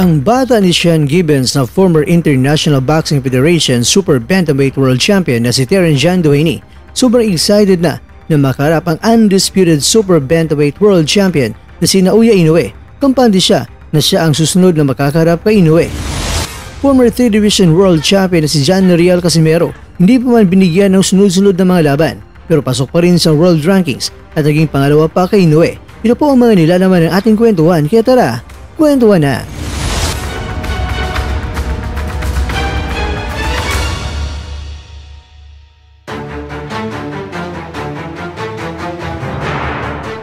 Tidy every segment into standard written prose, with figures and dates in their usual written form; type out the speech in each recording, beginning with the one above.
Ang bata ni Sean Gibbons na former International Boxing Federation Super Bantamweight World Champion na si Terence John Duhaney, sobrang excited na makarap ang undisputed Super Bantamweight World Champion na si Naoya Inoue. Kampante siya na siya ang susunod na makakarap kay Inoue. Former 3 Division World Champion na si John Riel Casimero hindi pa man binigyan ng sunod-sunod na mga laban pero pasok pa rin sa world rankings at naging pangalawa pa kay Inoue. Ito po ang mga nilalaman ng ating kwentuhan, kaya tara, kwentuhan na!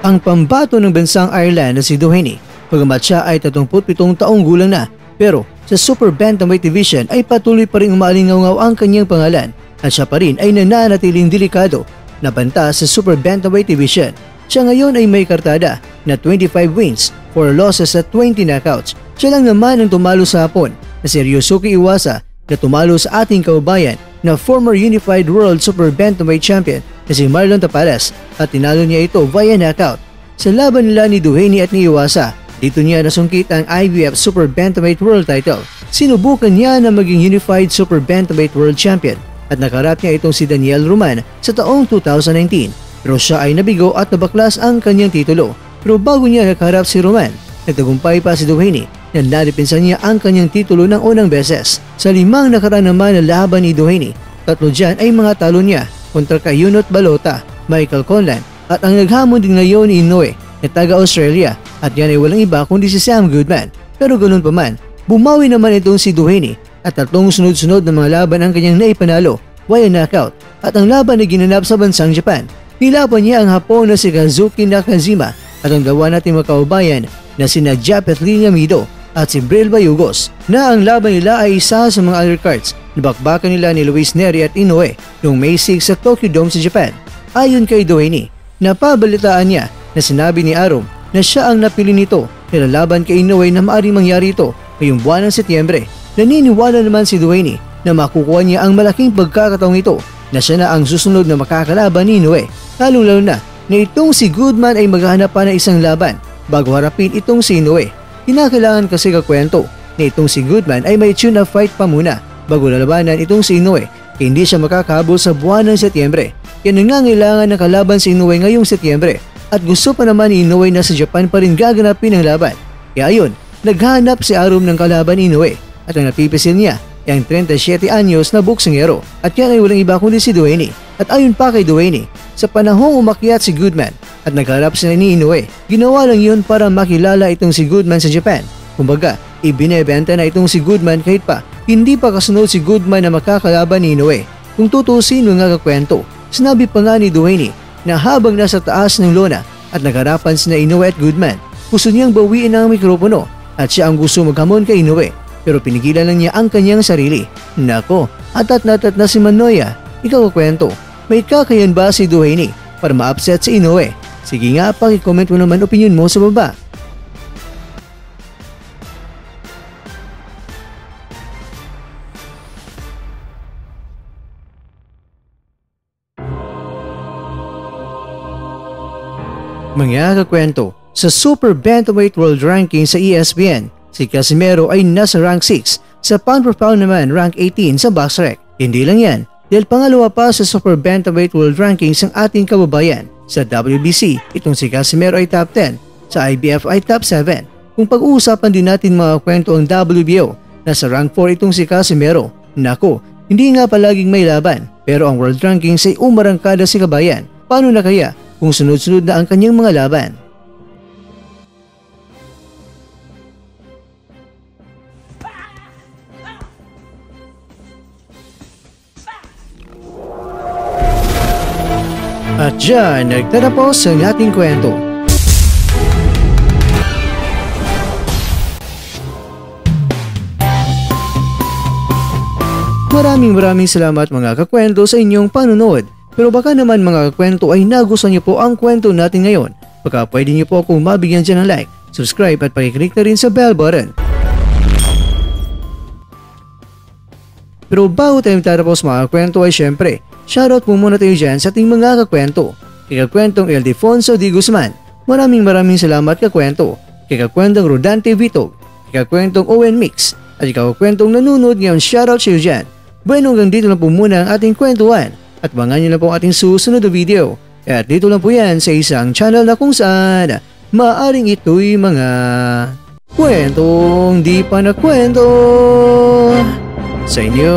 Ang pambato ng bansang Ireland na si Duhaney, pagamat siya ay 37 taong gulang na, pero sa Super Bantamweight Division ay patuloy pa rin umalingaw-ngaw ang kanyang pangalan at siya pa rin ay nananatiling delikado na banta sa Super Bantamweight Division. Siya ngayon ay may kartada na 25 wins, 4 losses at 20 knockouts. Siya lang naman ang tumalo sa hapon na si Ryosuke Iwasa na tumalo sa ating kababayan na former Unified World Super Bantamweight Champion na si Marlon Tapales at tinalo niya ito via knockout. Sa laban nila ni Duhaney at ni Iwasa, dito niya nasungkit ang IBF Super Bantamweight World title. Sinubukan niya na maging Unified Super Bantamweight World Champion at nakarap niya itong si Daniel Roman sa taong 2019. Pero siya ay nabigo at nabaklas ang kanyang titulo. Pero bago niya nakaharap si Roman, nagtagumpay pa si Duhaney na nadipinsan niya ang kanyang titulo ng unang beses. Sa 5 nakaraan naman na laban ni Duhaney, 3 dyan ay mga talo niya kontra kay Yunot Balota, Michael Conlan at ang naghamon din ngayon ni Inoue na taga-Australia at yan ay walang iba kundi si Sam Goodman. Pero ganun pa man, bumawi naman itong si Duhaney at 3 sunod-sunod na mga laban ang kanyang naipanalo via knockout at ang laban ay ginanap sa bansang Japan. Nilaban niya ang Hapon na si Kazuki Nakajima at ang gawa nating mga kaubayan na sina Japet Linyamido at si Bril Bayugos na ang laban nila ay isa sa mga undercards na bakbakan nila ni Luis Neri at Inoue noong May 6 sa Tokyo Dome sa Japan. Ayon kay Duhaney, napabalitaan niya na sinabi ni Arum na siya ang napili nito nilalaban kay Inoue na maaaring mangyari ito ngayong buwan ng Setyembre. Naniniwala naman si Duhaney na makukuha niya ang malaking pagkakataong ito na siya na ang susunod na makakalaban ni Inoue. Lalong-lalo na itong si Goodman ay maghahanap pa ng isang laban bago harapin itong si Inoue. Kinakailangan kasi kakwento na itong si Goodman ay may tune-up fight pa muna bago lalabanan itong si Inoue kaya hindi siya makakahabol sa buwan ng Setyembre. Kaya nangangailangan ng kalaban si Inoue ngayong Setyembre at gusto pa naman ni Inoue na sa Japan pa rin gaganapin ang laban. Kaya ayun, naghanap si Arum ng kalaban ni Inoue at ang napipisil niya ay ang 37 anyos na boksingero at yan ay walang iba kundi si Duhaney. At ayon pa kay Duhaney, sa panahong umakyat si Goodman at nagharap sila ni Inoue, ginawa lang yun para makilala itong si Goodman sa Japan. Kumbaga, ibinebenta na itong si Goodman kahit pa hindi pa kasunod si Goodman na makakalaban ni Inoue. Kung tutusin mo nga kakwento, sinabi pa nga ni Duhaney na habang nasa taas ng lona at nagharapan sina Inoue at Goodman, gusto niyang bawiin ang mikropono at siya ang gusto maghamon kay Inoue pero pinigilan lang niya ang kanyang sarili. Nako, atat na si Manoya. Ikaw kakwento, may kakayan ba si Duhaney para ma-upset si Inoue? Sige nga, pakicomment mo naman opinion mo sa baba. Mga kakwento, sa Super Bantamweight World Ranking sa ESPN, si Casimero ay nasa rank 6, sa pound per pound naman rank 18 sa BoxRec. Hindi lang yan, dahil pangalawa pa sa Super Bantamweight World Rankings ang ating kababayan. Sa WBC, itong si Casimero ay top 10, sa IBF ay top 7. Kung pag-uusapan din natin mga kwento ang WBO, nasa rank 4 itong si Casimero. Nako, hindi nga palaging may laban, pero ang World Rankings ay umarangkada si kabayan. Paano na kaya kung sunod-sunod na ang kanyang mga laban? At dyan, nagtatapos ang ating kwento. Maraming salamat mga kakwento sa inyong panunood. Pero baka naman mga kakwento ay nagustuhan niyo po ang kwento natin ngayon. Baka pwede niyo po akong mabigyan dyan ng like, subscribe at pakiclick na rin sa bell button. Pero bago tayo tatapos mga kakwento ay syempre, shoutout po muna tayo dyan sa ating mga kakwento. Kay kakwentong Ildefonso D. Guzman, maraming salamat kakwento. Kay kakwentong Rodante Vitog, ikakwentong Owen Mix, at ikakwentong nanonood ngayon. Shoutout sa iyo dyan. Bueno, hanggang dito lang po muna ang ating kwentuhan at abangan nyo lang po ang ating susunod na video. At dito lang po yan sa isang channel na kung saan maaring ito'y mga kwentong di pa na kwento sa inyo.